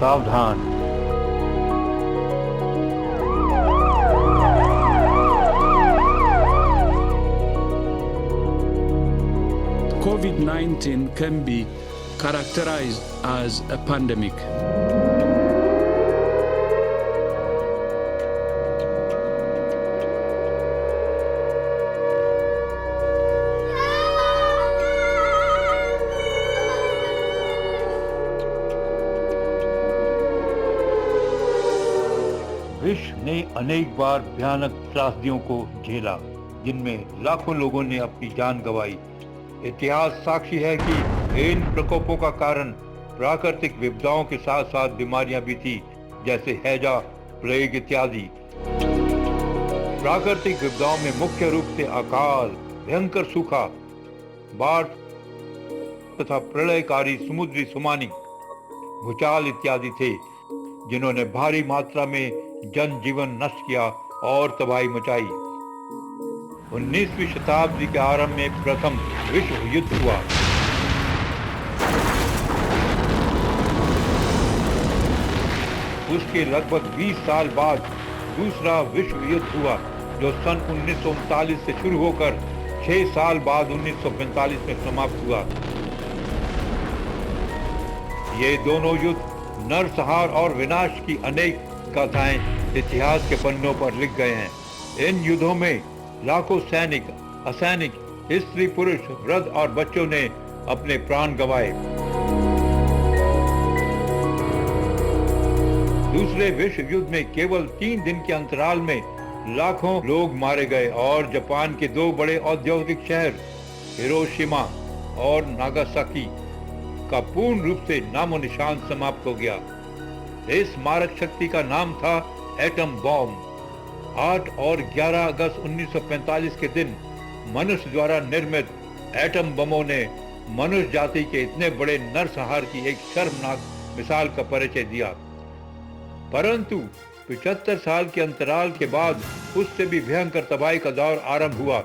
सावधान। COVID-19 can be characterized as a pandemic. विश्व ने अनेक बार भयानक त्रासदियों को झेला, जिनमें लाखों लोगों ने अपनी जान गंवाई। इतिहास साक्षी है कि इन प्रकोपों का कारण प्राकृतिक विपदाओं के साथ साथ बीमारियां भी थी, जैसे हैजा, प्लेग इत्यादि। प्राकृतिक विपदाओं में मुख्य रूप से अकाल, भयंकर सूखा, बाढ़ तथा प्रलयकारी समुद्री सुनामी, भूचाल इत्यादि थे, जिन्होंने भारी मात्रा में जनजीवन नष्ट किया और तबाही मचाई। 19वीं शताब्दी के आरंभ में प्रथम विश्व युद्ध हुआ। उसके लगभग 20 साल बाद दूसरा विश्व युद्ध हुआ, जो सन 1939 से शुरू होकर 6 साल बाद 1945 में समाप्त हुआ। ये दोनों युद्ध नरसंहार और विनाश की अनेक गाथाएं इतिहास के पन्नों पर लिख गए हैं। इन युद्धों में लाखों सैनिक, असैनिक, स्त्री, पुरुष, वृद्ध और बच्चों ने अपने प्राण गंवाए। दूसरे विश्व युद्ध में केवल 3 दिन के अंतराल में लाखों लोग मारे गए और जापान के 2 बड़े औद्योगिक शहर हिरोशिमा और नागासाकी का पूर्ण रूप से नामो निशान समाप्त हो गया। इस मारक शक्ति का नाम था एटम बॉम्ब। 8 और 11 अगस्त 1945 के दिन मनुष्य द्वारा निर्मित एटम बमों ने मनुष्य जाति के इतने बड़े नरसंहार की एक शर्मनाक मिसाल का परिचय दिया। परंतु 75 साल के अंतराल के बाद उससे भी भयंकर तबाही का दौर आरंभ हुआ।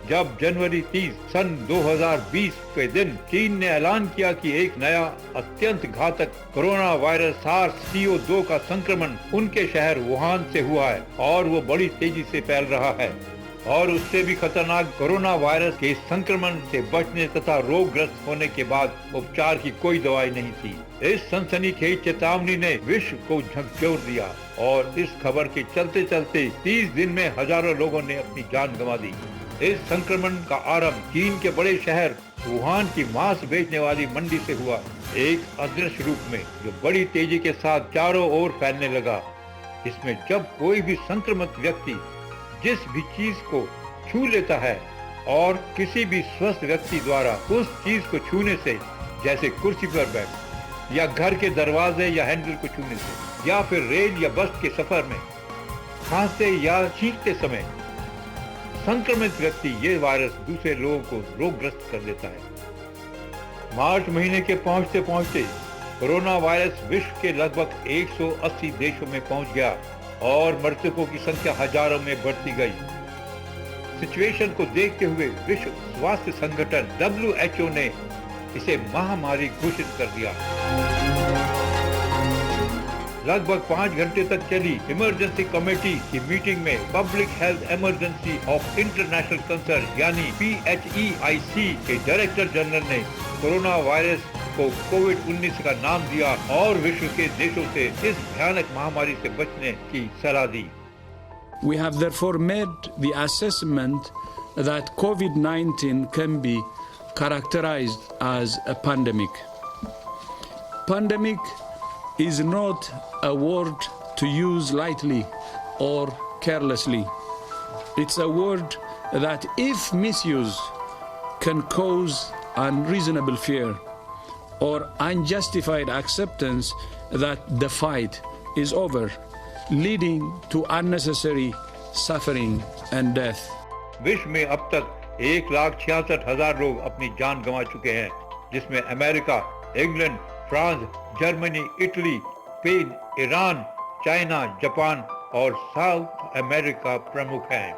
जब जनवरी 30 सन 2020 के दिन चीन ने ऐलान किया कि एक नया अत्यंत घातक कोरोना वायरस SARS-CoV-2 का संक्रमण उनके शहर वुहान से हुआ है और वो बड़ी तेजी से फैल रहा है, और उससे भी खतरनाक कोरोना वायरस के संक्रमण से बचने तथा रोगग्रस्त होने के बाद उपचार की कोई दवाई नहीं थी। इस सनसनीखेज चेतावनी ने विश्व को झकझोर दिया और इस खबर के चलते चलते 30 दिन में हजारों लोगों ने अपनी जान गंवा दी। इस संक्रमण का आरंभ चीन के बड़े शहर वुहान की मांस बेचने वाली मंडी से हुआ, एक अदृश्य रूप में जो बड़ी तेजी के साथ चारों ओर फैलने लगा। इसमें जब कोई भी संक्रमित व्यक्ति जिस भी चीज को छू लेता है और किसी भी स्वस्थ व्यक्ति द्वारा उस चीज को छूने से, जैसे कुर्सी पर बैठ या घर के दरवाजे या हैंडल को छूने से या फिर रेल या बस के सफर में खांसते या छींकते समय संक्रमित व्यक्ति ये वायरस दूसरे लोगों को रोगग्रस्त कर देता है। मार्च महीने के पहुंचते पहुंचते कोरोना वायरस विश्व के लगभग 180 देशों में पहुंच गया और मृतकों की संख्या हजारों में बढ़ती गई। सिचुएशन को देखते हुए विश्व स्वास्थ्य संगठन WHO ने इसे महामारी घोषित कर दिया। लगभग 5 घंटे तक चली इमरजेंसी कमेटी की मीटिंग में public health emergency of international concern यानी PHEIC के डायरेक्टर जनरल ने कोरोना वायरस को कोविड-19 का नाम दिया और विश्व के देशों से इस भयानक महामारी से बचने की सलाह दी। We have therefore made the assessment that COVID-19 can be characterized as a pandemic. Pandemic is not a word to use lightly or carelessly. It's a word that, if misused, can cause unreasonable fear or unjustified acceptance that the fight is over, leading to unnecessary suffering and death. विश्व में अब तक 1,66,000 लोग अपनी जान गंवा चुके हैं, जिसमें America, England, France, Germany, Italy, Spain, Iran, China, Japan और साउथ अमेरिका प्रमुख हैं।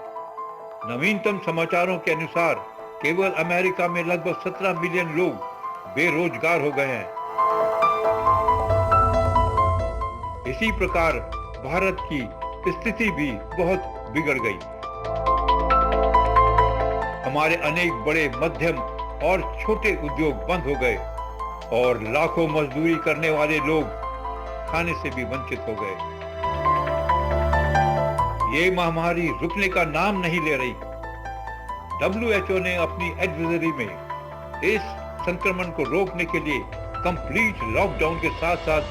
नवीनतम समाचारों के अनुसार केवल अमेरिका में लगभग 17 मिलियन लोग बेरोजगार हो गए हैं। इसी प्रकार भारत की स्थिति भी बहुत बिगड़ गई। हमारे अनेक बड़े, मध्यम और छोटे उद्योग बंद हो गए और लाखों मजदूरी करने वाले लोग खाने से भी वंचित हो गए। ये महामारी रुकने का नाम नहीं ले रही। WHO ने अपनी एडवाइजरी में इस संक्रमण को रोकने के लिए कंप्लीट लॉकडाउन के साथ साथ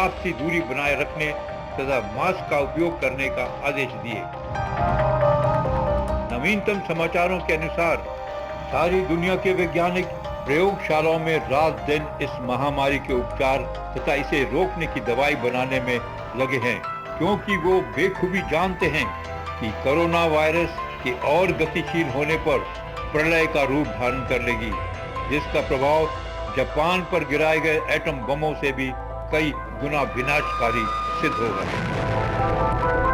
आपसी दूरी बनाए रखने तथा मास्क का उपयोग करने का आदेश दिए। नवीनतम समाचारों के अनुसार सारी दुनिया के वैज्ञानिक प्रयोगशालाओं में रात दिन इस महामारी के उपचार तथा इसे रोकने की दवाई बनाने में लगे हैं, क्योंकि वो बेखूबी जानते हैं कि कोरोना वायरस के और गतिशील होने पर प्रलय का रूप धारण कर लेगी, जिसका प्रभाव जापान पर गिराए गए एटम बमों से भी कई गुना विनाशकारी सिद्ध होगा।